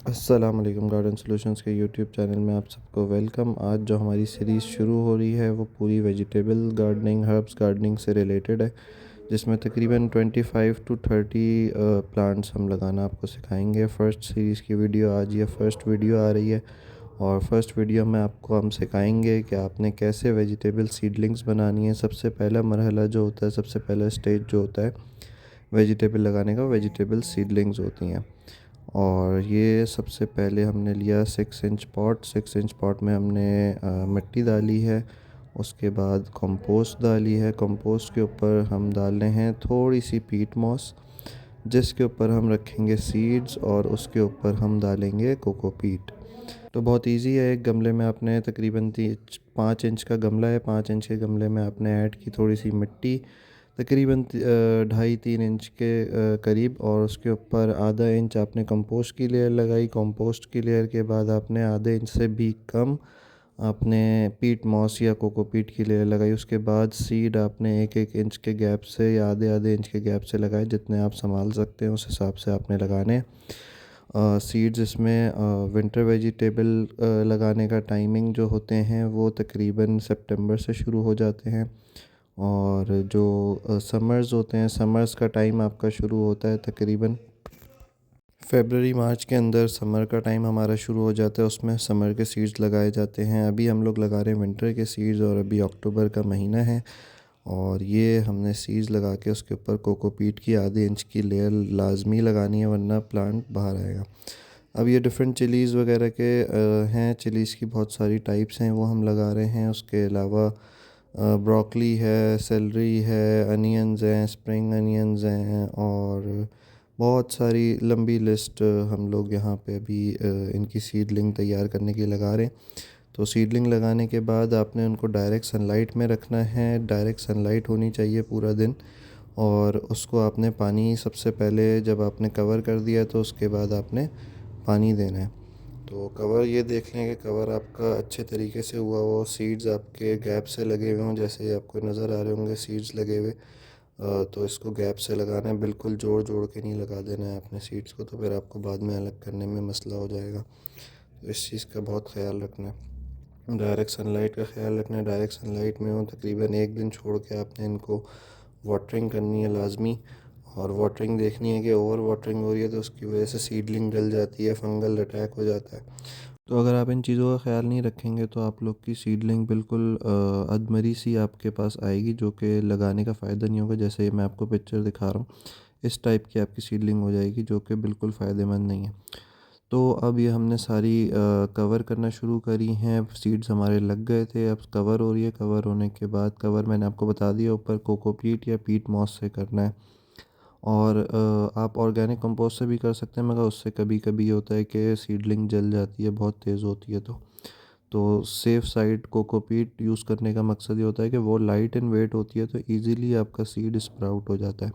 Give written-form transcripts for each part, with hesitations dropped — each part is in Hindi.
अस्सलाम वालेकुम। गार्डन सॉल्यूशंस के यूट्यूब चैनल में आप सबको वेलकम। आज जो हमारी सीरीज़ शुरू हो रही है वो पूरी वेजिटेबल गार्डनिंग, हर्ब्स गार्डनिंग से रिलेटेड है, जिसमें तकरीबन 25 टू 30 प्लांट्स हम लगाना आपको सिखाएंगे। फ़र्स्ट सीरीज़ की वीडियो आज ये फ़र्स्ट वीडियो आ रही है और फर्स्ट वीडियो में आपको हम सिखाएंगे कि आपने कैसे वेजिटेबल सीडलिंग्स बनानी है। सबसे पहला मरहला जो होता है, सबसे पहला स्टेज जो होता है वेजिटेबल लगाने का, वेजिटेबल सीडलिंग्स होती हैं। और ये सबसे पहले हमने लिया 6 इंच पॉट। 6 इंच पॉट में हमने मिट्टी डाली है, उसके बाद कंपोस्ट डाली है। कंपोस्ट के ऊपर हम डाल रहे हैं थोड़ी सी पीट मॉस, जिसके ऊपर हम रखेंगे सीड्स और उसके ऊपर हम डालेंगे कोकोपीट। तो बहुत इजी है। एक गमले में आपने तकरीबन 5 इंच का गमला है, 5 इंच के गमले में आपने ऐड की थोड़ी सी मिट्टी, तकरीबन 2.5-3 इंच के करीब, और उसके ऊपर आधा इंच आपने कंपोस्ट की लेयर लगाई। कंपोस्ट की लेयर के बाद आपने आधे इंच से भी कम आपने पीट मॉस या कोकोपीट की लेयर लगाई। उसके बाद सीड आपने 1-1 इंच के गैप से या आधे आधे इंच के गैप से लगाए, जितने आप संभाल सकते हैं उस हिसाब से आपने लगाने सीड्स। इसमें विंटर वेजिटेबल लगाने का टाइमिंग जो होते हैं वो तकरीबन सितंबर से शुरू हो जाते हैं, और जो समर्स होते हैं, समर्स का टाइम आपका शुरू होता है तकरीबन फेबररी मार्च के अंदर। समर का टाइम हमारा शुरू हो जाता है, उसमें समर के सीड्स लगाए जाते हैं। अभी हम लोग लगा रहे हैं विंटर के सीड्स, और अभी अक्टूबर का महीना है और ये हमने सीड्स लगा के उसके ऊपर कोकोपीट की आधे इंच की लेयर लाजमी लगानी है, वरना प्लांट बाहर आएगा। अब ये डिफरेंट चिलीज़ वगैरह के हैं, चिलीज़ की बहुत सारी टाइप्स हैं, वो हम लगा रहे हैं। उसके अलावा ब्रोकली है, सेलरी है, अनियंस हैं, स्प्रिंग अनियंस हैं, और बहुत सारी लंबी लिस्ट हम लोग यहाँ पे अभी इनकी सीडलिंग तैयार करने के लिए लगा रहे हैं। तो सीडलिंग लगाने के बाद आपने उनको डायरेक्ट सनलाइट में रखना है। डायरेक्ट सनलाइट होनी चाहिए पूरा दिन, और उसको आपने पानी सबसे पहले जब आपने कवर कर दिया तो उसके बाद आपने पानी देना है। तो कवर ये देख लें कि कवर आपका अच्छे तरीके से हुआ हो, सीड्स आपके गैप से लगे हुए हों, जैसे आपको नज़र आ रहे होंगे सीड्स लगे हुए। तो इसको गैप से लगाना है, बिल्कुल जोड़ जोड़ के नहीं लगा देना है अपने सीड्स को, तो फिर आपको बाद में अलग करने में मसला हो जाएगा। तो इस चीज़ का बहुत ख्याल रखना है। डायरेक्ट सनलाइट का ख्याल रखना है, डायरेक्ट सनलाइट में हो तकरीबन 1 दिन छोड़ के आपने इनको वाटरिंग करनी है लाजमी। और वाटरिंग देखनी है कि ओवर वाटरिंग हो रही है तो उसकी वजह से सीडलिंग जल जाती है, फंगल अटैक हो जाता है। तो अगर आप इन चीज़ों का ख्याल नहीं रखेंगे तो आप लोग की सीडलिंग बिल्कुल अधमरी सी आपके पास आएगी, जो कि लगाने का फ़ायदा नहीं होगा। जैसे मैं आपको पिक्चर दिखा रहा हूँ, इस टाइप की आपकी सीडलिंग हो जाएगी, जो कि बिल्कुल फ़ायदेमंद नहीं है। तो अब ये हमने सारी कवर करना शुरू करी हैं। सीड्स हमारे लग गए थे, अब कवर हो रही है। कवर होने के बाद, कवर मैंने आपको बता दिया ऊपर कोकोपीट या पीट मॉस से करना है। और आप ऑर्गेनिक कंपोस्ट से भी कर सकते हैं, मगर उससे कभी कभी ये होता है कि सीडलिंग जल जाती है, बहुत तेज़ होती है। तो सेफ़ साइड कोकोपीट यूज़ करने का मकसद ये होता है कि वो लाइट एंड वेट होती है, तो इजीली आपका सीड स्प्राउट हो जाता है।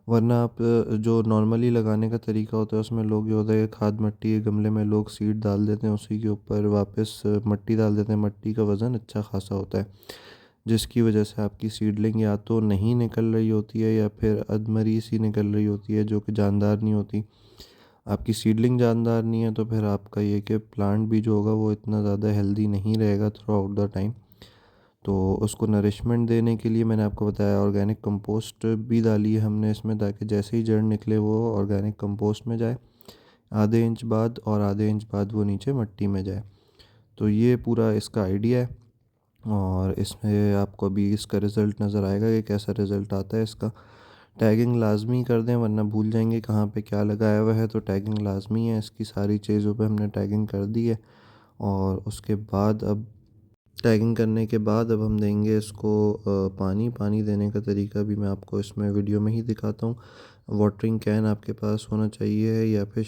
वरना आप जो नॉर्मली लगाने का तरीका होता है उसमें लोग ये होता है कि खाद मट्टी के गमले में लोग सीड डाल देते हैं, उसी के ऊपर वापस मट्टी डाल देते हैं। मट्टी का वज़न अच्छा खासा होता है, जिसकी वजह से आपकी सीडलिंग या तो नहीं निकल रही होती है या फिर अधमरी सी निकल रही होती है, जो कि जानदार नहीं होती। आपकी सीडलिंग जानदार नहीं है तो फिर आपका ये कि प्लांट भी जो होगा वो इतना ज़्यादा हेल्दी नहीं रहेगा थ्रू आउट द टाइम। तो उसको नरिशमेंट देने के लिए मैंने आपको बताया ऑर्गेनिक कंपोस्ट भी डाली है हमने इसमें, ताकि जैसे ही जड़ निकले वो ऑर्गेनिक कंपोस्ट में जाए आधे इंच बाद, और आधे इंच बाद वो नीचे मिट्टी में जाए। तो ये पूरा इसका आइडिया है, और इसमें आपको अभी इसका रिज़ल्ट नज़र आएगा कि कैसा रिज़ल्ट आता है इसका। टैगिंग लाजमी कर दें, वरना भूल जाएंगे कहाँ पे क्या लगाया हुआ है। तो टैगिंग लाजमी है, इसकी सारी चीज़ों पे हमने टैगिंग कर दी है। और उसके बाद अब टैगिंग करने के बाद अब हम देंगे इसको पानी। पानी देने का तरीका भी मैं आपको इसमें वीडियो में ही दिखाता हूँ। वाटरिंग कैन आपके पास होना चाहिए, या फिर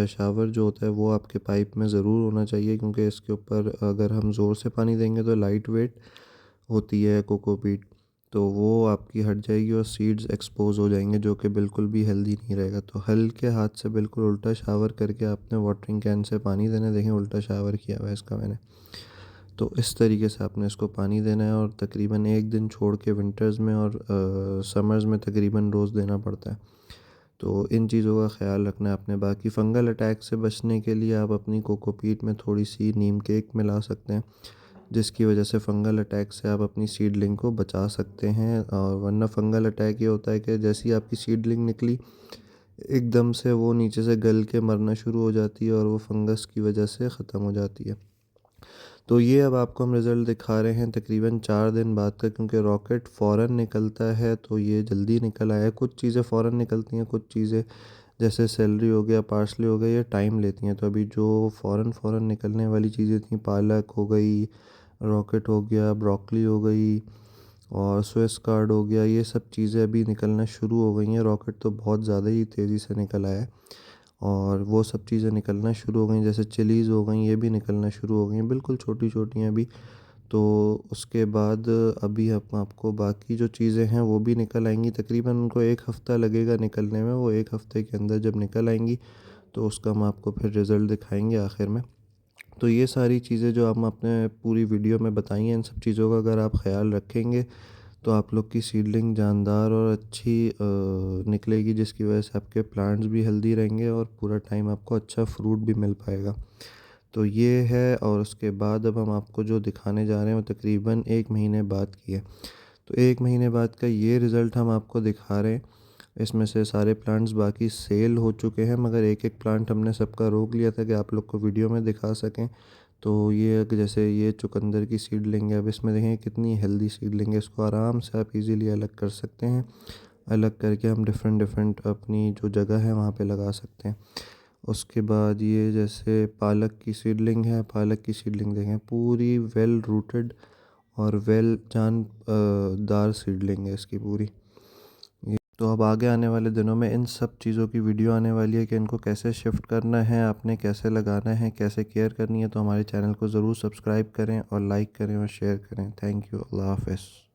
शावर जो होता है वो आपके पाइप में ज़रूर होना चाहिए, क्योंकि इसके ऊपर अगर हम ज़ोर से पानी देंगे तो लाइट वेट होती है कोकोपीट, तो वो आपकी हट जाएगी और सीड्स एक्सपोज हो जाएंगे, जो कि बिल्कुल भी हेल्दी नहीं रहेगा। तो हल्के हाथ से बिल्कुल उल्टा शावर करके आपने वाटरिंग कैन से पानी देना। देखें, उल्टा शावर किया हुआ है इसका मैंने। तो इस तरीके से आपने इसको पानी देना है, और तकरीबन 1 दिन छोड़ के विंटर्स में और समर्स में तकरीबन रोज़ देना पड़ता है। तो इन चीज़ों का ख्याल रखना है आपने। बाकी फ़ंगल अटैक से बचने के लिए आप अपनी कोकोपीट में थोड़ी सी नीम केक मिला सकते हैं, जिसकी वजह से फ़ंगल अटैक से आप अपनी सीडलिंग को बचा सकते हैं। और वरना फ़ंगल अटैक ये होता है कि जैसे ही आपकी सीडलिंग निकली, एकदम से वो नीचे से गल के मरना शुरू हो जाती है और वो फंगस की वजह से ख़त्म हो जाती है। तो ये अब आपको हम रिज़ल्ट दिखा रहे हैं तकरीबन 4 दिन बाद का, क्योंकि रॉकेट फ़ौरन निकलता है तो ये जल्दी निकल आया। कुछ चीज़ें फ़ौरन निकलती हैं, कुछ चीज़ें जैसे सेलरी हो गया, पार्सले हो गया, ये टाइम लेती हैं। तो अभी जो फ़ौरन निकलने वाली चीज़ें थी, पालक हो गई, रॉकेट हो गया, ब्रोकली हो गई और स्विस कार्ड हो गया, ये सब चीज़ें अभी निकलना शुरू हो गई हैं। रॉकेट तो बहुत ज़्यादा ही तेज़ी से निकल आया है और वो सब चीज़ें निकलना शुरू हो गई, जैसे चिलीज़ हो गई, ये भी निकलना शुरू हो गई हैं, बिल्कुल छोटी-छोटी हैं अभी। तो उसके बाद अभी हम आपको बाकी जो चीज़ें हैं वो भी निकल आएँगी। तकरीबन उनको 1 हफ़्ता लगेगा निकलने में। वो 1 हफ़्ते के अंदर जब निकल आएँगी तो उसका हम आपको फिर रिज़ल्ट दिखाएँगे आखिर में। तो ये सारी चीज़ें जो हम आपने पूरी वीडियो में बताई हैं, इन सब चीज़ों का अगर आप ख़्याल रखेंगे तो आप लोग की सीडलिंग जानदार और अच्छी निकलेगी, जिसकी वजह से आपके प्लांट्स भी हेल्दी रहेंगे और पूरा टाइम आपको अच्छा फ्रूट भी मिल पाएगा। तो ये है। और उसके बाद अब हम आपको जो दिखाने जा रहे हैं वो तकरीबन 1 महीने बाद की है। तो 1 महीने बाद का ये रिज़ल्ट हम आपको दिखा रहे हैं। इसमें से सारे प्लांट्स बाकी सेल हो चुके हैं, मगर एक-एक प्लांट हमने सबका रोक लिया था कि आप लोग को वीडियो में दिखा सकें। तो ये जैसे ये चुकंदर की सीडलिंग है, अब इसमें देखें कितनी हेल्दी सीडलिंग है। इसको आराम से आप इजीली अलग कर सकते हैं। अलग करके हम डिफरेंट डिफरेंट अपनी जो जगह है वहाँ पे लगा सकते हैं। उसके बाद ये जैसे पालक की सीडलिंग है, पालक की सीडलिंग देखें पूरी वेल रूटेड और वेल दार सीडलिंग है इसकी पूरी। तो अब आगे आने वाले दिनों में इन सब चीज़ों की वीडियो आने वाली है कि इनको कैसे शिफ्ट करना है, आपने कैसे लगाना है, कैसे केयर करनी है। तो हमारे चैनल को ज़रूर सब्सक्राइब करें और लाइक करें और शेयर करें। Thank you. अल्लाह हाफ़िज़।